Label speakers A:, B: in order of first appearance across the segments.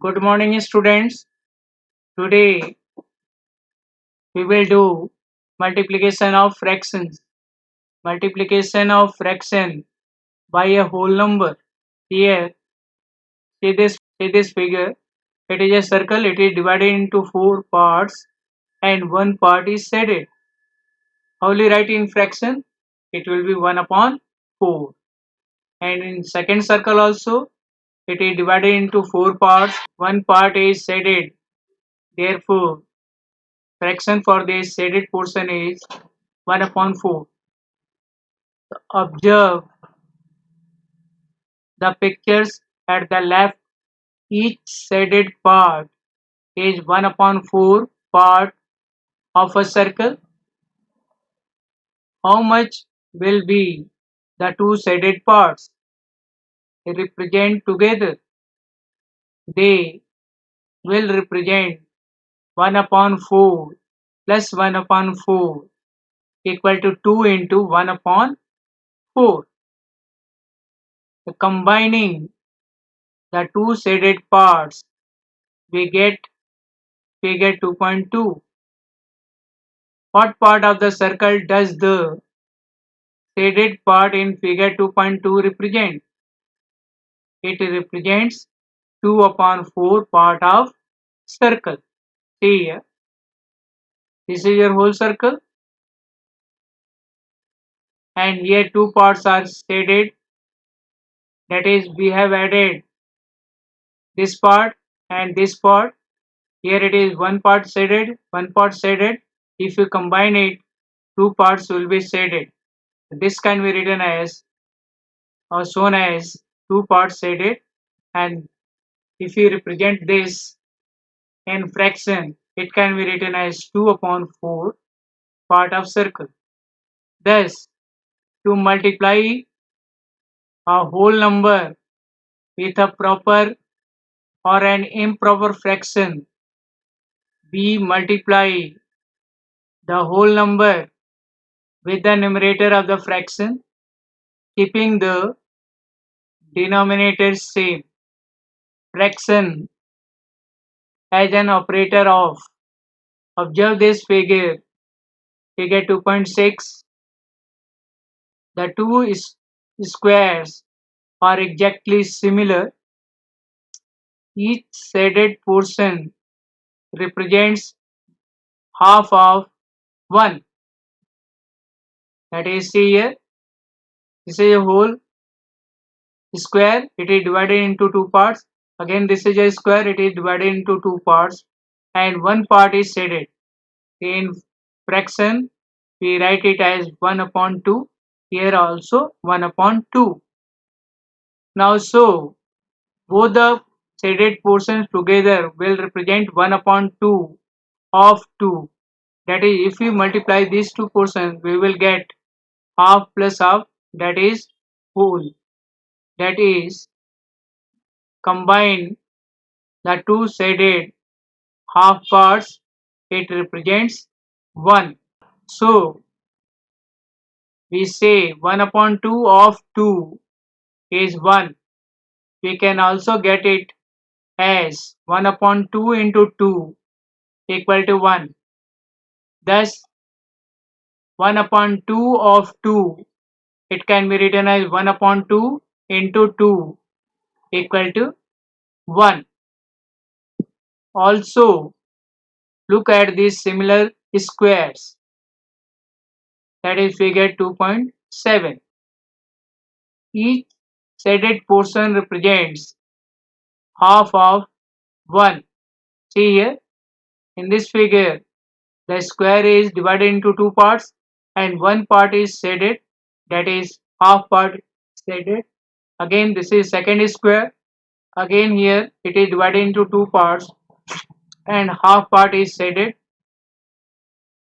A: Good morning, students. Today we will do multiplication of fractions. Multiplication of fraction by a whole number. Here, see this figure. It is a circle. It is divided into four parts, and one part is shaded. How will you write in fraction? It will be 1 upon 4. And in second circle also, it is divided into four parts. One part is shaded. Therefore, fraction for this shaded portion is 1 upon 4. Observe the pictures at the left. Each shaded part is 1 upon 4 part of a circle. How much will be the two shaded parts represent together? They will represent 1 upon 4 plus 1 upon 4 equal to 2 into 1 upon 4. Combining the two shaded parts, we get figure 2.2. What part of the circle does the shaded part in figure 2.2 represent? It represents 2 upon 4 part of circle. See here, this is your whole circle, and here two parts are shaded. That is, we have added this part and this part. Here it is one part shaded, one part shaded. If you combine it, two parts will be shaded. This can be written as or shown as two parts shaded, and if you represent this in fraction, it can be written as 2 upon 4 part of circle. Thus, to multiply a whole number with a proper or an improper fraction, we multiply the whole number with the numerator of the fraction, keeping the denominator same. Fraction as an operator of. Observe this figure 2.6. The two squares are exactly similar. Each shaded portion represents half of one. That is, see here, this is a whole square. It is divided into two parts. Again, this is a square. It is divided into two parts, and one part is shaded. In fraction, we write it as 1 upon 2. Here also 1 upon 2. Now, so both the shaded portions together will represent 1 upon 2 of 2. That is, if we multiply these two portions, we will get half plus half, that is whole. That is, combine the two shaded half parts, it represents 1. So, we say 1 upon 2 of 2 is 1. We can also get it as 1 upon 2 into 2 equal to 1. Thus, 1 upon 2 of 2, it can be written as 1 upon 2 into 2 equal to 1. Also, look at these similar squares. That is figure 2.7. Each shaded portion represents half of 1. See here, in this figure, the square is divided into two parts and one part is shaded, that is half part shaded. Again, this is second square. Again, here it is divided into two parts and half part is shaded.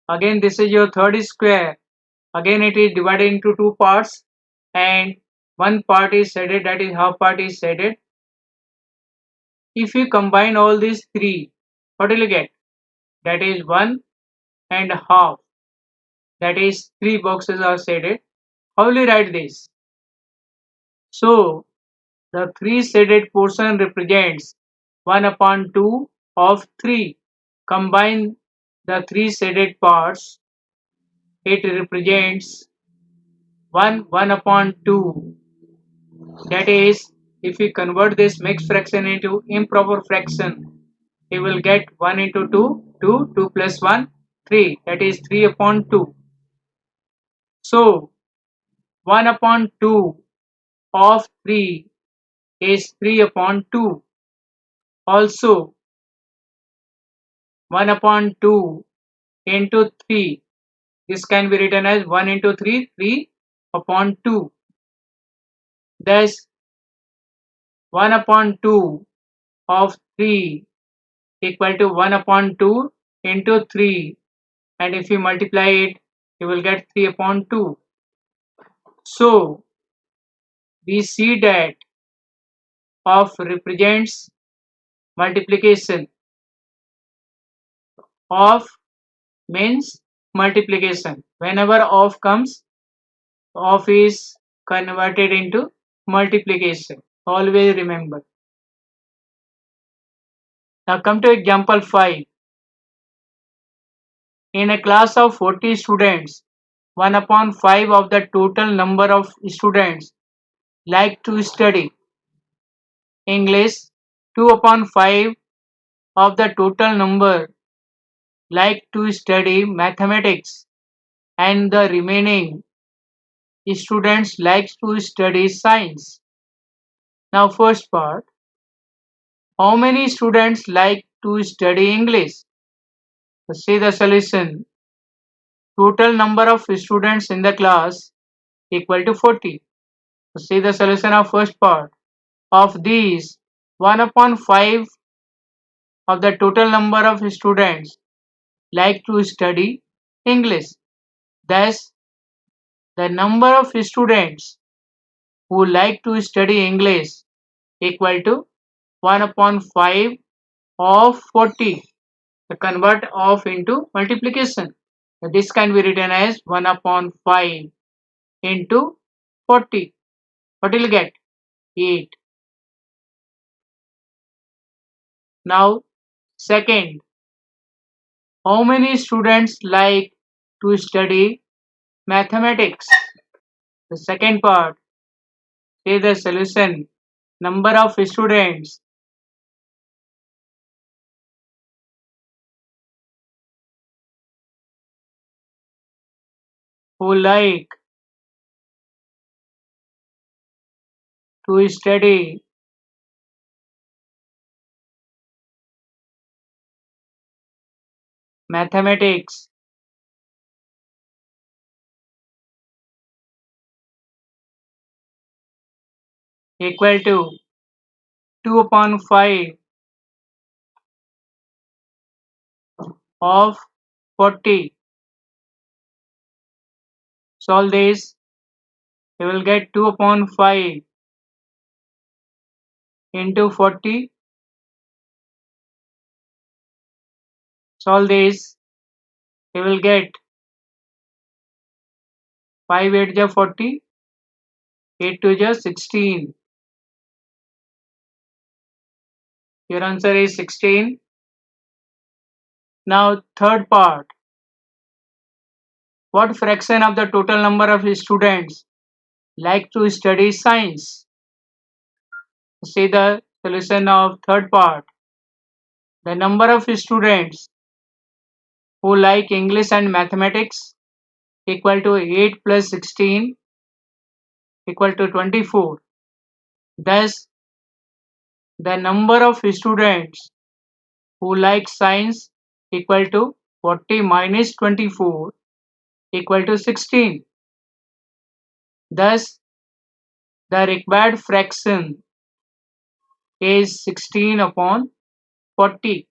A: Again, this is your third square. Again, it is divided into two parts and one part is shaded, that is half part is shaded. If you combine all these three, what will you get? That is 1 and half. That is three boxes are shaded. How will you write this? So, the three shaded portion represents 1 upon 2 of 3. Combine the three shaded parts. It represents 1 upon 2. That is, if we convert this mixed fraction into improper fraction, we will get 1 into 2, 2, 2 plus 1, 3. That is 3 upon 2. So, 1 upon 2 of 3 is 3 upon 2. Also, 1 upon 2 into 3. This can be written as 1 into 3, 3 upon 2. Thus, 1 upon 2 of 3 equal to 1 upon 2 into 3, and if you multiply it, you will get 3 upon 2. So, we see that of represents multiplication. Of means multiplication. Whenever of comes, of is converted into multiplication. Always remember. Now come to example 5. In a class of 40 students, 1 upon 5 of the total number of students like to study English, 2 upon 5 of the total number like to study mathematics, and the remaining students like to study science. Now first part, how many students like to study English? See the solution. Total number of students in the class equal to 40. See the solution of first part. Of these, 1 upon 5 of the total number of students like to study English. Thus, the number of students who like to study English equal to 1 upon 5 of 40. To convert of into multiplication. This can be written as 1 upon 5 into 40. What will you get? 8. Now, second, how many students like to study mathematics? The second part, say the solution. Number of students who like to study mathematics equal to 2 upon 5 of 40. Solve this. You will get 2 upon 5 into 40. Solve this. You will get 5 8 ja 40, 8 2 ja 16. Your answer is 16. Now third part. What fraction of the total number of students like to study science? See the solution of third part. The number of students who like English and mathematics equal to 8 plus 16 equal to 24. Thus, the number of students who like science equal to 40 minus 24 equal to 16. Thus, the required fraction is 16 upon 40.